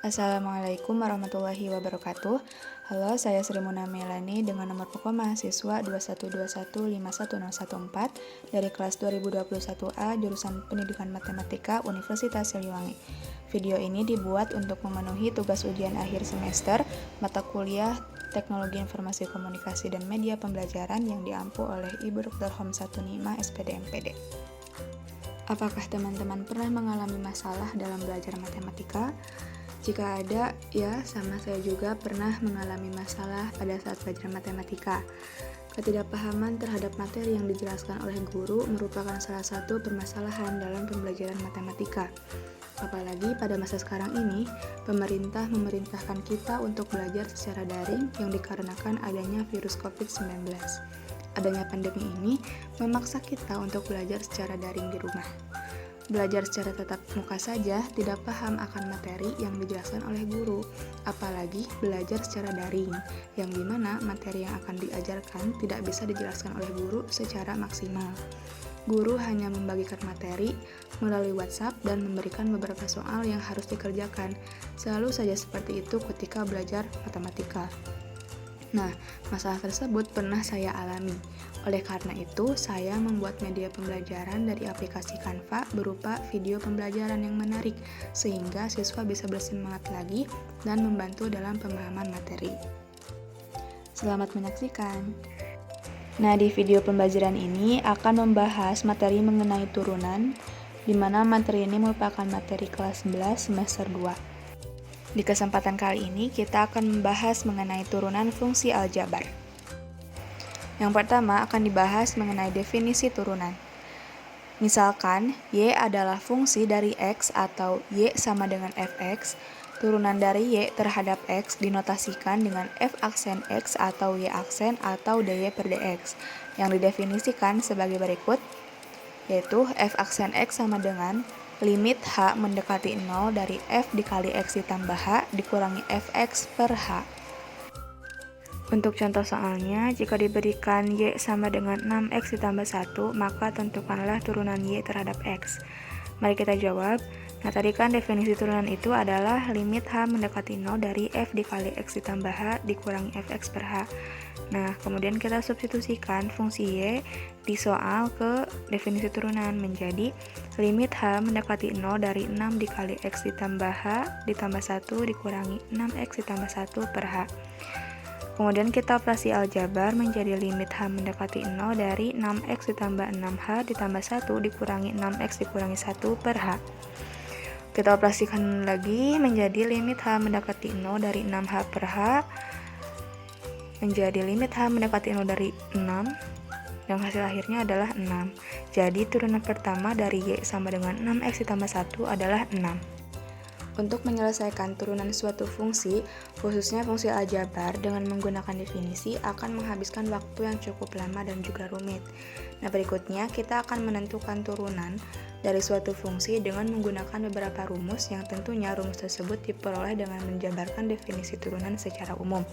Assalamualaikum warahmatullahi wabarakatuh. Halo, saya Sri Muna Melani dengan nomor pokok mahasiswa 212151014 dari kelas 2021A jurusan Pendidikan Matematika Universitas Siliwangi. Video ini dibuat untuk memenuhi tugas ujian akhir semester mata kuliah Teknologi Informasi Komunikasi dan Media Pembelajaran yang diampu oleh Ibu Dr. Hom Satunima SPD MPD. Apakah teman-teman pernah mengalami masalah dalam belajar matematika? Jika ada, ya sama saya juga pernah mengalami masalah pada saat belajar matematika. Ketidakpahaman terhadap materi yang dijelaskan oleh guru merupakan salah satu permasalahan dalam pembelajaran matematika. Apalagi pada masa sekarang ini, pemerintah memerintahkan kita untuk belajar secara daring yang dikarenakan adanya virus COVID-19. Adanya pandemi ini memaksa kita untuk belajar secara daring di rumah. Belajar secara tatap muka saja tidak paham akan materi yang dijelaskan oleh guru, apalagi belajar secara daring, yang dimana materi yang akan diajarkan tidak bisa dijelaskan oleh guru secara maksimal. Guru hanya membagikan materi melalui WhatsApp dan memberikan beberapa soal yang harus dikerjakan. Selalu saja seperti itu ketika belajar matematika. Nah, masalah tersebut pernah saya alami. Oleh karena itu, saya membuat media pembelajaran dari aplikasi Canva berupa video pembelajaran yang menarik, sehingga siswa bisa bersemangat lagi dan membantu dalam pemahaman materi. Selamat menyaksikan. Nah, di video pembelajaran ini akan membahas materi mengenai turunan, di mana materi ini merupakan materi kelas 11 semester 2. Di kesempatan kali ini, kita akan membahas mengenai turunan fungsi aljabar. Yang pertama akan dibahas mengenai definisi turunan. Misalkan, Y adalah fungsi dari X atau Y sama dengan Fx. Turunan dari Y terhadap X dinotasikan dengan F aksen X atau Y aksen atau dy per dx, yang didefinisikan sebagai berikut, yaitu F aksen X sama dengan limit H mendekati 0 dari F dikali X ditambah H dikurangi Fx per H. Untuk contoh soalnya, jika diberikan Y sama dengan 6X ditambah 1, maka tentukanlah turunan Y terhadap X. Mari kita jawab. Nah, tadi kan definisi turunan itu adalah limit H mendekati 0 dari F dikali X ditambah H dikurangi Fx per H. Nah, kemudian kita substitusikan fungsi Y di soal ke definisi turunan menjadi limit H mendekati 0 dari 6 dikali X ditambah H ditambah 1 dikurangi 6X ditambah 1 per H. Kemudian kita operasi aljabar menjadi limit H mendekati 0 dari 6X ditambah 6H ditambah 1 dikurangi 6X dikurangi 1 per H. Kita operasikan lagi menjadi limit H mendekati 0 dari 6H per H menjadi limit H mendekati 0 dari 6, yang hasil akhirnya adalah 6. Jadi turunan pertama dari Y sama dengan 6X ditambah 1 adalah 6. Untuk menyelesaikan turunan suatu fungsi, khususnya fungsi aljabar dengan menggunakan definisi akan menghabiskan waktu yang cukup lama dan juga rumit. Nah, berikutnya kita akan menentukan turunan dari suatu fungsi dengan menggunakan beberapa rumus yang tentunya rumus tersebut diperoleh dengan menjabarkan definisi turunan secara umum.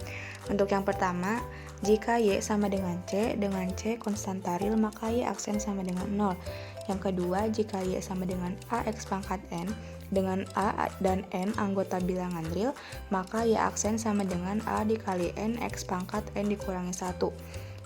Untuk yang pertama, jika Y sama dengan C konstan taril, maka Y aksen sama dengan 0. Yang kedua, jika Y sama dengan AX pangkat N, dengan A dan N anggota bilangan real, maka Y aksen sama dengan A dikali N X pangkat N dikurangi 1.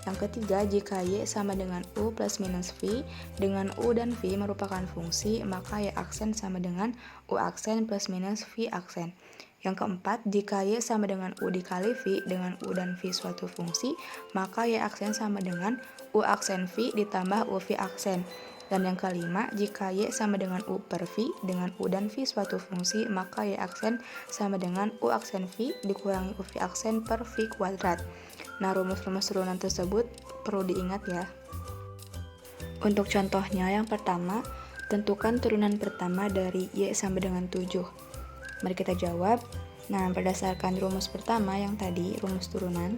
Yang ketiga, jika Y sama dengan U plus minus V, dengan U dan V merupakan fungsi, maka Y aksen sama dengan U aksen plus minus V aksen. Yang keempat, jika Y sama dengan U dikali V, dengan U dan V suatu fungsi, maka Y aksen sama dengan U aksen V ditambah U V aksen. Dan yang kelima, jika Y sama dengan U per V, dengan U dan V suatu fungsi, maka Y aksen sama dengan U aksen V dikurangi U V aksen per V kuadrat. Nah, rumus-rumus turunan tersebut perlu diingat ya. Untuk contohnya, yang pertama, tentukan turunan pertama dari Y sama dengan 7. Mari kita jawab. Nah, berdasarkan rumus pertama yang tadi, rumus turunan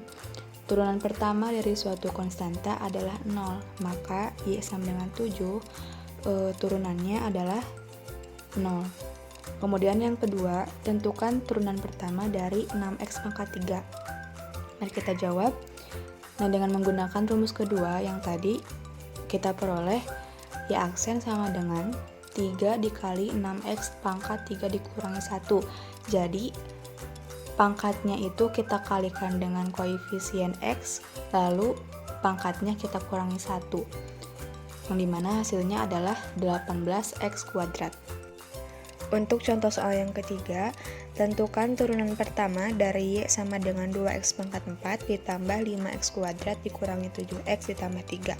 pertama dari suatu konstanta adalah 0, maka Y sama dengan 7, turunannya adalah 0. Kemudian yang kedua, tentukan turunan pertama dari 6X pangkat 3. Mari kita jawab. Nah, dengan menggunakan rumus kedua yang tadi, kita peroleh Y aksen sama dengan 3 dikali 6X pangkat 3 dikurangi 1, Jadi pangkatnya itu kita kalikan dengan koefisien X, lalu pangkatnya kita kurangi 1, yang dimana hasilnya adalah 18X kuadrat. Untuk contoh soal yang ketiga, tentukan turunan pertama dari Y sama dengan 2X pangkat 4 ditambah 5X kuadrat dikurangi 7X ditambah 3.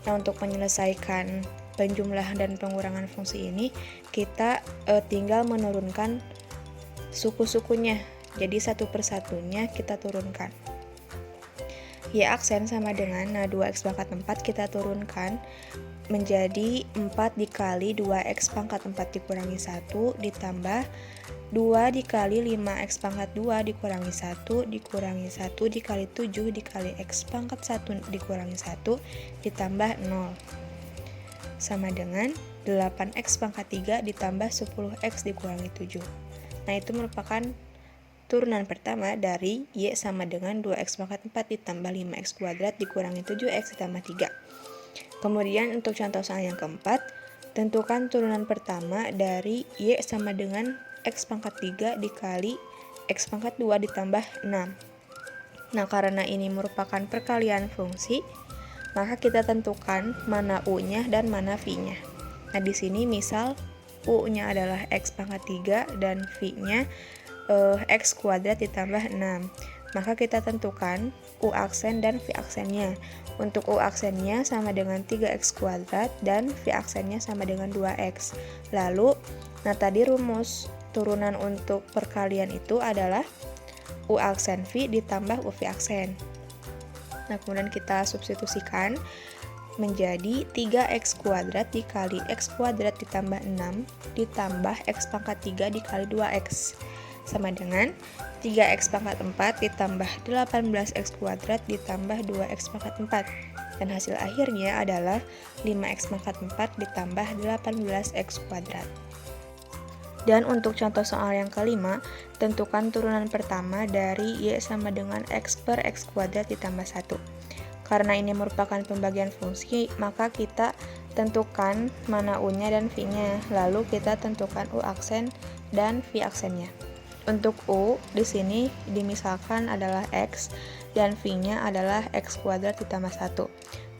Nah, untuk menyelesaikan penjumlahan dan pengurangan fungsi ini, kita tinggal menurunkan suku-sukunya. Jadi satu persatunya kita turunkan. Y aksen sama dengan 2X pangkat 4 kita turunkan menjadi 4 dikali 2X pangkat 4 dikurangi 1 ditambah 2 dikali 5X pangkat 2 dikurangi 1 dikurangi 1 dikali 7 dikali X pangkat 1 dikurangi 1 ditambah 0 sama dengan 8X pangkat 3 ditambah 10X dikurangi 7. Nah, itu merupakan turunan pertama dari Y sama dengan 2X pangkat 4 ditambah 5X kuadrat dikurangi 7X ditambah 3. Kemudian untuk contoh soal yang keempat, tentukan turunan pertama dari Y sama dengan X pangkat 3 dikali X pangkat 2 ditambah 6. Nah, karena ini merupakan perkalian fungsi, maka kita tentukan mana U-nya dan mana V-nya. Nah, di sini misal U-nya adalah X pangkat 3 dan V-nya X kuadrat ditambah 6. Maka kita tentukan U aksen dan V aksennya. Untuk U aksennya sama dengan 3X kuadrat dan V aksennya sama dengan 2X. Lalu, nah tadi rumus turunan untuk perkalian itu adalah U aksen V ditambah U V aksen. Nah, kemudian kita substitusikan menjadi 3X kuadrat dikali X kuadrat ditambah 6 ditambah X pangkat 3 dikali 2X. Sama dengan 3X pangkat 4 ditambah 18X kuadrat ditambah 2X pangkat 4. Dan hasil akhirnya adalah 5X pangkat 4 ditambah 18X kuadrat. Dan untuk contoh soal yang kelima, tentukan turunan pertama dari Y sama dengan X per X kuadrat ditambah 1. Karena ini merupakan pembagian fungsi, maka kita tentukan mana U-nya dan V-nya. Lalu kita tentukan U aksen dan V aksennya. Untuk U di sini dimisalkan adalah X dan V-nya adalah X kuadrat ditambah 1.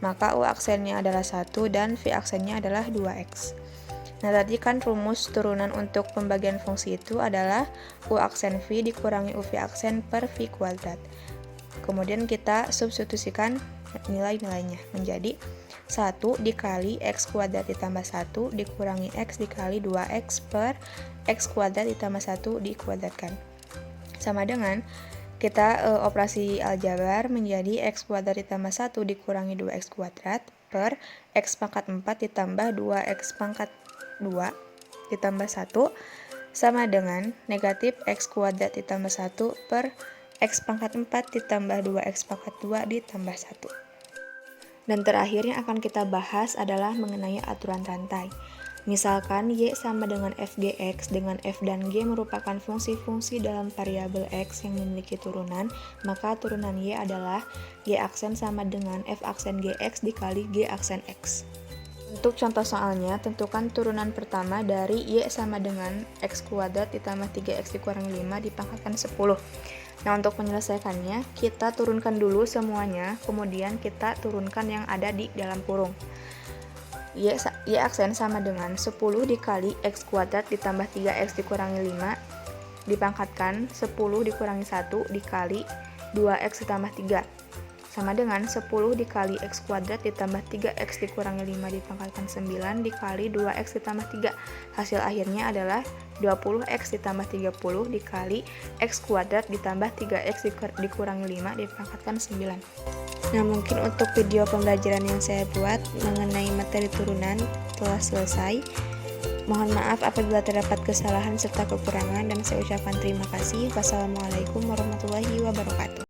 Maka U aksennya adalah 1 dan V aksennya adalah 2X. Nah, tadi kan rumus turunan untuk pembagian fungsi itu adalah U aksen V dikurangi U V aksen per V kuadrat. Kemudian kita substitusikan nilai-nilainya menjadi 1 dikali X kuadrat ditambah 1 dikurangi X dikali 2X per X kuadrat ditambah 1 dikuadratkan. Sama dengan kita operasi aljabar menjadi X kuadrat ditambah 1 dikurangi 2X kuadrat per X pangkat 4 ditambah 2X pangkat 2 ditambah 1 sama dengan negatif X kuadrat ditambah 1 per X pangkat 4 ditambah 2X pangkat 2 ditambah 1. Dan terakhir yang akan kita bahas adalah mengenai aturan rantai. Misalkan Y sama dengan FGX dengan F dan G merupakan fungsi-fungsi dalam variabel X yang memiliki turunan, maka turunan Y adalah Y aksen sama dengan F aksen GX dikali G aksen X. Untuk contoh soalnya, tentukan turunan pertama dari Y sama dengan X kuadrat ditambah 3X dikurangi 5 dipangkatkan 10. Nah, untuk menyelesaikannya, kita turunkan dulu semuanya, kemudian kita turunkan yang ada di dalam kurung. Y aksen sama dengan 10 dikali X kuadrat ditambah 3X dikurangi 5 dipangkatkan 10 dikurangi 1 dikali 2X ditambah 3 sama dengan 10 dikali X kuadrat ditambah 3X dikurangi 5 dipangkatkan 9 dikali 2X ditambah 3. Hasil akhirnya adalah 20X ditambah 30 dikali X kuadrat ditambah 3X dikurangi 5 dipangkatkan 9. Nah, mungkin untuk video pembelajaran yang saya buat mengenai materi turunan telah selesai. Mohon maaf apabila terdapat kesalahan serta kekurangan dan saya ucapkan terima kasih. Wassalamualaikum warahmatullahi wabarakatuh.